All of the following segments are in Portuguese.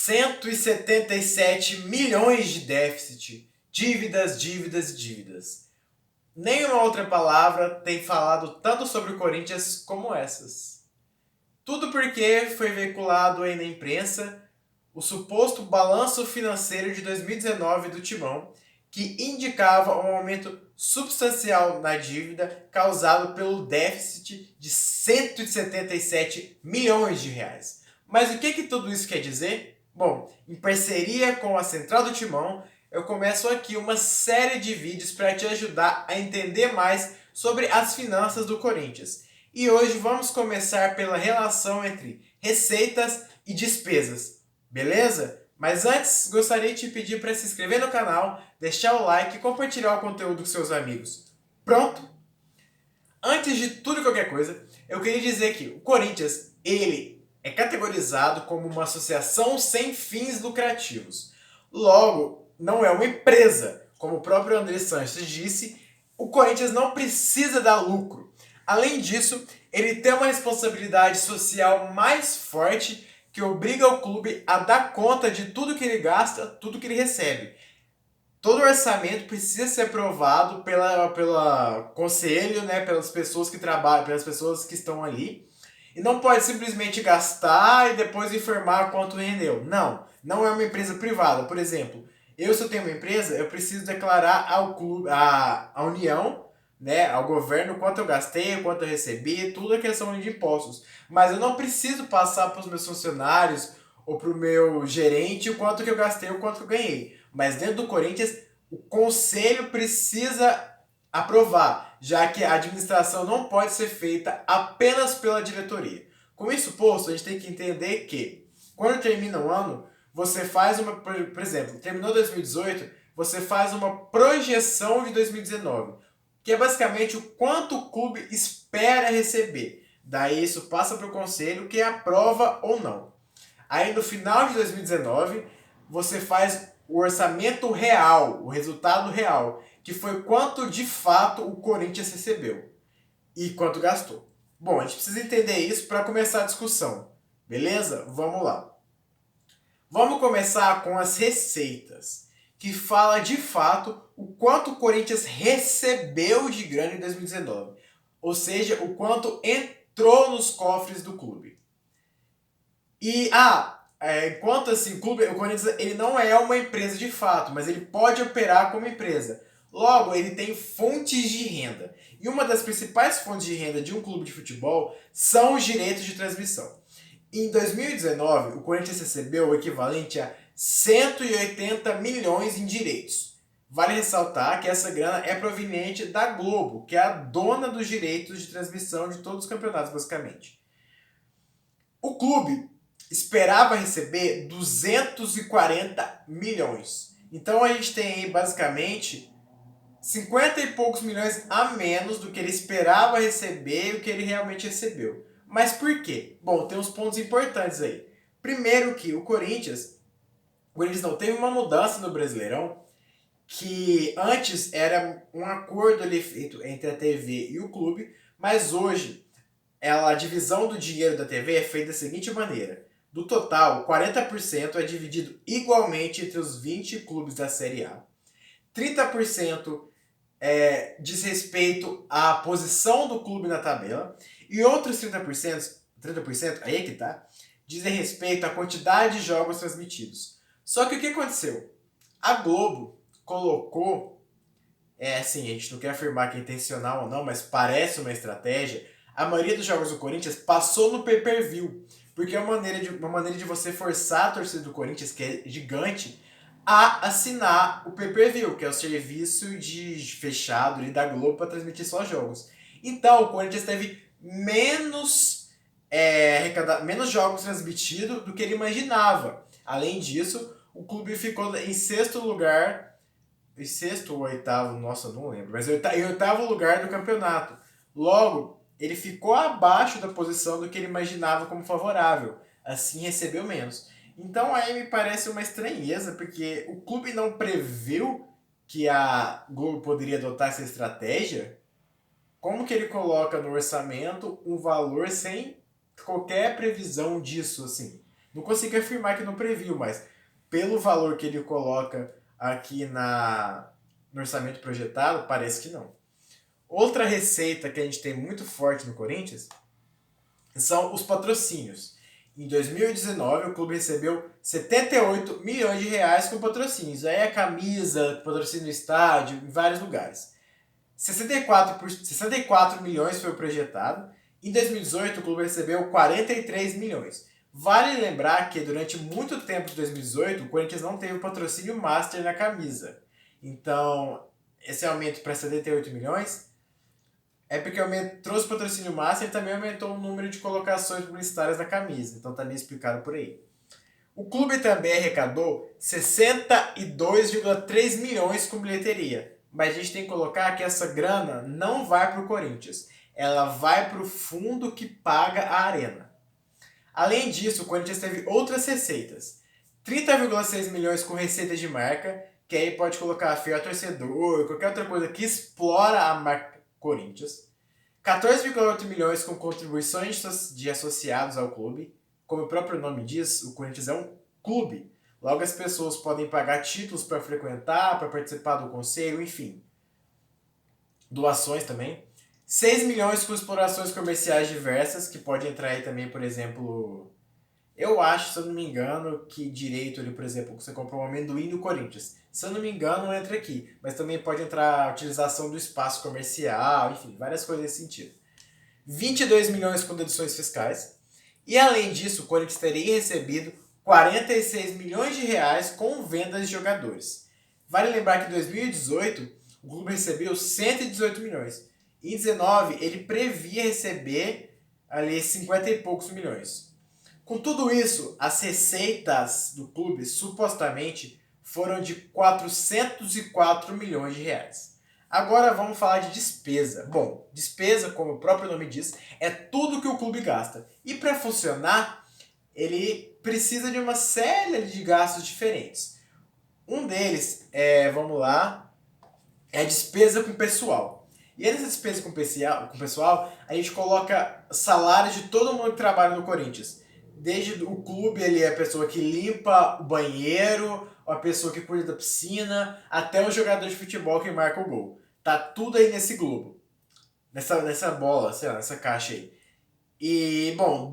177 milhões de déficit, dívidas, dívidas e dívidas. Nenhuma outra palavra tem falado tanto sobre o Corinthians como essas. Tudo porque foi veiculado aí na imprensa o suposto balanço financeiro de 2019 do Timão, que indicava um aumento substancial na dívida causado pelo déficit de 177 milhões de reais. Mas o que tudo isso quer dizer? Bom, em parceria com a Central do Timão, eu começo aqui uma série de vídeos para te ajudar a entender mais sobre as finanças do Corinthians. E hoje vamos começar pela relação entre receitas e despesas, beleza? Mas antes, gostaria de te pedir para se inscrever no canal, deixar o like e compartilhar o conteúdo com seus amigos. Pronto? Antes de tudo e qualquer coisa, eu queria dizer que o Corinthians, ele é categorizado como uma associação sem fins lucrativos. Logo, não é uma empresa. Como o próprio André Sanches disse, o Corinthians não precisa dar lucro. Além disso, ele tem uma responsabilidade social mais forte que obriga o clube a dar conta de tudo que ele gasta, tudo que ele recebe. Todo orçamento precisa ser aprovado pela conselho, né, pelas pessoas que trabalham, pelas pessoas que estão ali. E não pode simplesmente gastar e depois informar quanto rendeu. Não é uma empresa privada. Por exemplo, se eu tenho uma empresa, eu preciso declarar ao clube, à União, né, ao governo, quanto eu gastei, quanto eu recebi, tudo a questão de impostos. Mas eu não preciso passar para os meus funcionários ou para o meu gerente o quanto que eu gastei, o quanto que eu ganhei. Mas dentro do Corinthians, o conselho precisa aprovar, já que a administração não pode ser feita apenas pela diretoria. Com isso posto, a gente tem que entender que quando termina um ano, você faz uma, por exemplo, terminou 2018, você faz uma projeção de 2019, que é basicamente o quanto o clube espera receber. Daí isso passa para o conselho que aprova ou não. Aí no final de 2019, você faz o orçamento real, o resultado real, que foi quanto de fato o Corinthians recebeu e quanto gastou. Bom, a gente precisa entender isso para começar a discussão, beleza? Vamos lá. Vamos começar com as receitas, que fala de fato o quanto o Corinthians recebeu de grana em 2019, ou seja, o quanto entrou nos cofres do clube. E, enquanto assim, o Corinthians ele não é uma empresa de fato, mas ele pode operar como empresa. Logo, ele tem fontes de renda. E uma das principais fontes de renda de um clube de futebol são os direitos de transmissão. Em 2019, o Corinthians recebeu o equivalente a 180 milhões em direitos. Vale ressaltar que essa grana é proveniente da Globo, que é a dona dos direitos de transmissão de todos os campeonatos, basicamente. O clube esperava receber 240 milhões. Então a gente tem aí basicamente 50 e poucos milhões a menos do que ele esperava receber e o que ele realmente recebeu. Mas por quê? Bom, tem uns pontos importantes aí. Primeiro que o Corinthians não teve uma mudança no Brasileirão, que antes era um acordo ali feito entre a TV e o clube, mas hoje a divisão do dinheiro da TV é feita da seguinte maneira. Do total, 40% é dividido igualmente entre os 20 clubes da Série A. 30% diz respeito à posição do clube na tabela. E outros 30%, aí é que tá, dizem respeito à quantidade de jogos transmitidos. Só que o que aconteceu? A Globo colocou, assim, a gente não quer afirmar que é intencional ou não, mas parece uma estratégia. A maioria dos jogos do Corinthians passou no pay-per-view, porque é uma maneira de você forçar a torcida do Corinthians, que é gigante, a assinar o pay-per-view, que é o serviço fechado ali da Globo para transmitir só jogos. Então, o Corinthians teve menos jogos transmitidos do que ele imaginava. Além disso, o clube ficou em sexto lugar, em sexto ou oitavo, nossa, não lembro, mas em oitavo lugar do campeonato. Logo, ele ficou abaixo da posição do que ele imaginava como favorável. Assim, recebeu menos. Então aí me parece uma estranheza, porque o clube não previu que a Globo poderia adotar essa estratégia. Como que ele coloca no orçamento um valor sem qualquer previsão disso, assim? Não consigo afirmar que não previu, mas pelo valor que ele coloca aqui no orçamento projetado, parece que não. Outra receita que a gente tem muito forte no Corinthians são os patrocínios. Em 2019, o clube recebeu 78 milhões de reais com patrocínios. Aí a camisa, patrocínio no estádio, em vários lugares. 64 milhões foi o projetado. Em 2018, o clube recebeu 43 milhões. Vale lembrar que durante muito tempo de 2018, o Corinthians não teve o patrocínio master na camisa. Então, esse aumento para 78 milhões é porque trouxe o patrocínio master e também aumentou o número de colocações publicitárias na camisa. Então tá meio explicado por aí. O clube também arrecadou 62,3 milhões com bilheteria. Mas a gente tem que colocar que essa grana não vai para o Corinthians. Ela vai para o fundo que paga a arena. Além disso, o Corinthians teve outras receitas. 30,6 milhões com receitas de marca, que aí pode colocar fiel torcedor, qualquer outra coisa que explora a marca Corinthians. 14,8 milhões com contribuições de associados ao clube. Como o próprio nome diz, o Corinthians é um clube. Logo as pessoas podem pagar títulos para frequentar, para participar do conselho, enfim. Doações também. 6 milhões com explorações comerciais diversas, que pode entrar aí também, por exemplo... Eu acho, se eu não me engano, que direito ali, por exemplo, você comprou um amendoim do Corinthians. Se eu não me engano, entra aqui. Mas também pode entrar a utilização do espaço comercial, enfim, várias coisas nesse sentido. 22 milhões com deduções fiscais. E além disso, o Corinthians teria recebido 46 milhões de reais com vendas de jogadores. Vale lembrar que em 2018, o clube recebeu 118 milhões. Em 2019, ele previa receber ali 50 e poucos milhões. Com tudo isso, as receitas do clube supostamente foram de 404 milhões de reais. Agora vamos falar de despesa. Bom, despesa, como o próprio nome diz, é tudo que o clube gasta. E para funcionar, ele precisa de uma série de gastos diferentes. Um deles é a despesa com pessoal. E nessa despesa com pessoal, a gente coloca salários de todo mundo que trabalha no Corinthians. Desde o clube, ele é a pessoa que limpa o banheiro, a pessoa que cuida da piscina, até o jogador de futebol que marca o gol. Tá tudo aí nesse globo. Nessa bola, sei lá, nessa caixa aí. E, bom,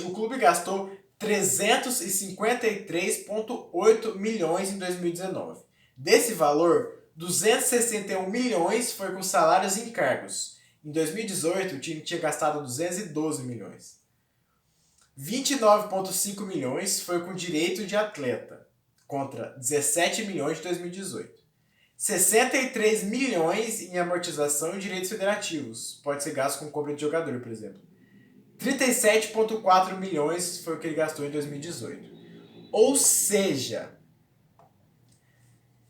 o clube gastou 353,8 milhões em 2019. Desse valor, 261 milhões foi com salários e encargos. Em 2018, o time tinha gastado 212 milhões. 29,5 milhões foi com direito de atleta, contra 17 milhões de 2018. 63 milhões em amortização e direitos federativos, pode ser gasto com compra de jogador, por exemplo. 37,4 milhões foi o que ele gastou em 2018. Ou seja,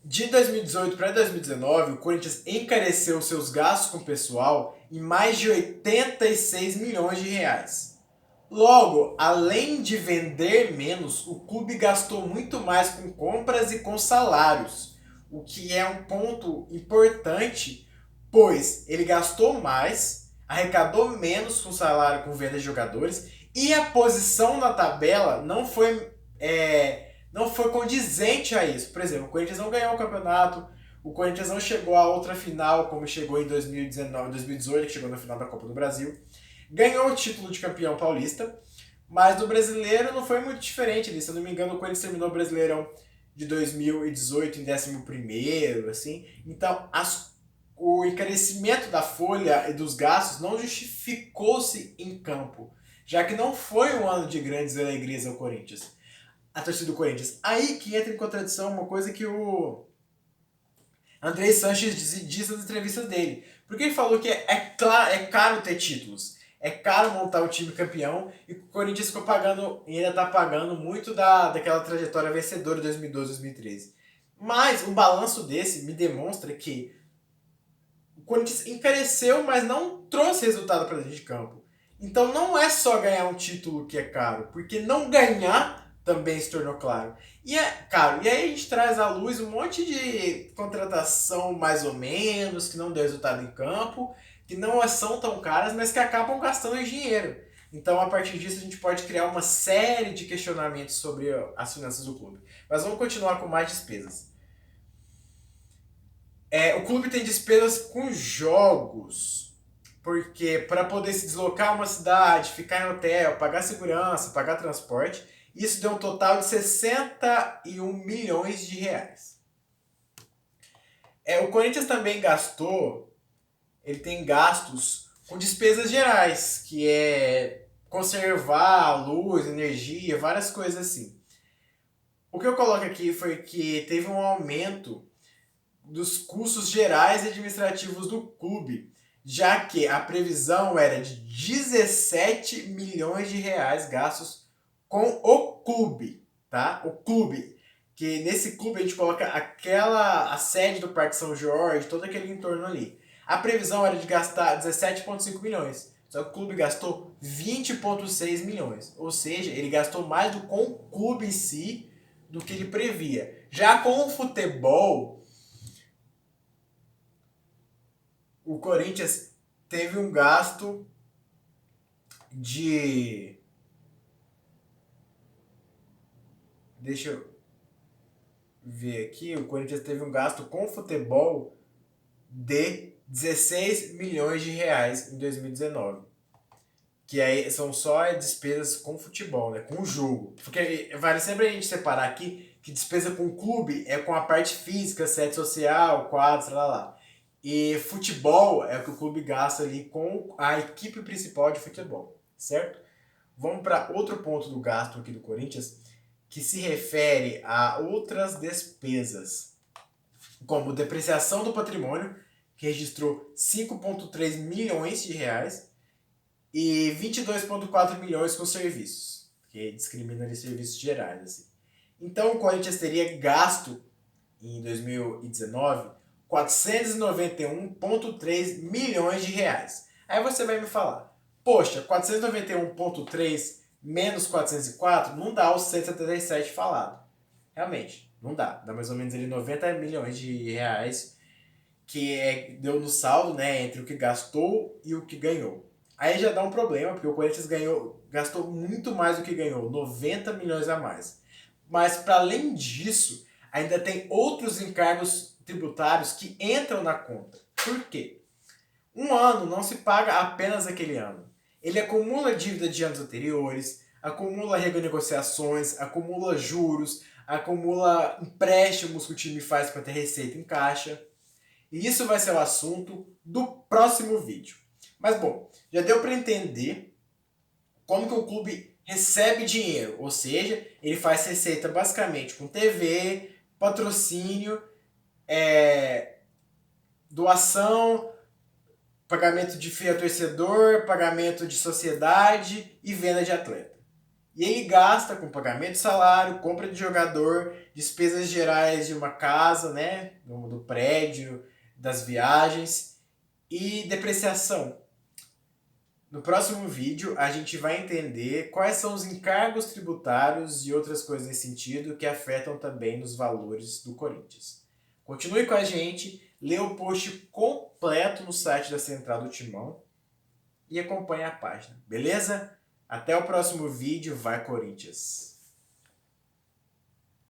de 2018 para 2019, o Corinthians encareceu seus gastos com o pessoal em mais de 86 milhões de reais. Logo, além de vender menos, o clube gastou muito mais com compras e com salários, o que é um ponto importante, pois ele gastou mais, arrecadou menos com salário, com venda de jogadores, e a posição na tabela não foi condizente a isso. Por exemplo, o Corinthians não ganhou o campeonato, o Corinthians não chegou a outra final, como chegou em 2019, 2018, que chegou na final da Copa do Brasil. Ganhou o título de campeão paulista, mas do brasileiro não foi muito diferente. Se eu não me engano, o Corinthians terminou o Brasileirão de 2018 em 11º, assim. Então, o encarecimento da folha e dos gastos não justificou-se em campo, já que não foi um ano de grandes alegrias ao Corinthians. A torcida do Corinthians. Aí que entra em contradição uma coisa que o Andrei Sanches diz nas entrevistas dele. Porque ele falou que é caro ter títulos. É caro montar um time campeão e o Corinthians ficou pagando, e ainda está pagando muito daquela trajetória vencedora de 2012, 2013. Mas um balanço desse me demonstra que o Corinthians encareceu, mas não trouxe resultado para dentro de campo. Então não é só ganhar um título que é caro, porque não ganhar também se tornou claro. E aí a gente traz à luz um monte de contratação mais ou menos, que não deu resultado em campo, que não são tão caras, mas que acabam gastando dinheiro. Então, a partir disso, a gente pode criar uma série de questionamentos sobre as finanças do clube. Mas vamos continuar com mais despesas. O clube tem despesas com jogos, porque para poder se deslocar a uma cidade, ficar em hotel, pagar segurança, pagar transporte, isso deu um total de 61 milhões de reais. O Corinthians também ele tem gastos com despesas gerais, que é conservar luz, energia, várias coisas assim. O que eu coloco aqui foi que teve um aumento dos custos gerais e administrativos do clube, já que a previsão era de 17 milhões de reais gastos com o clube, tá? O clube, que nesse clube a gente coloca a sede do Parque São Jorge, todo aquele entorno ali. A previsão era de gastar 17,5 milhões, só que o clube gastou 20,6 milhões, ou seja, ele gastou mais com o clube em si do que ele previa. Já com o futebol, o Corinthians teve um gasto de... Deixa eu ver aqui. O Corinthians teve um gasto com futebol de 16 milhões de reais em 2019. Que aí são só despesas com futebol, né? Com o jogo. Porque vale sempre a gente separar aqui que despesa com o clube é com a parte física, sede social, quadros, lá. E futebol é o que o clube gasta ali com a equipe principal de futebol, certo? Vamos para outro ponto do gasto aqui do Corinthians, que se refere a outras despesas, como depreciação do patrimônio, que registrou 5,3 milhões de reais, e 22,4 milhões com serviços, que discrimina ali serviços gerais. Assim. Então o Corinthians teria gasto em 2019 491,3 milhões de reais. Aí você vai me falar, poxa, 491,3 menos 404 não dá os 177 falado. Realmente, não dá. Dá mais ou menos ali 90 milhões de reais que deu no saldo, né, entre o que gastou e o que ganhou. Aí já dá um problema, porque o Corinthians gastou muito mais do que ganhou, 90 milhões a mais. Mas para além disso, ainda tem outros encargos tributários que entram na conta. Por quê? Um ano não se paga apenas aquele ano. Ele acumula dívida de anos anteriores, acumula renegociações, acumula juros, acumula empréstimos que o time faz para ter receita em caixa. E isso vai ser o assunto do próximo vídeo. Mas bom, já deu para entender como que o clube recebe dinheiro, ou seja, ele faz receita basicamente com TV, patrocínio, doação, pagamento de FIA torcedor, pagamento de sociedade e venda de atleta. E ele gasta com pagamento de salário, compra de jogador, despesas gerais de uma casa, né, do prédio, das viagens e depreciação. No próximo vídeo, a gente vai entender quais são os encargos tributários e outras coisas nesse sentido que afetam também nos valores do Corinthians. Continue com a gente, lê o post completo no site da Central do Timão e acompanhe a página, beleza? Até o próximo vídeo, vai Corinthians!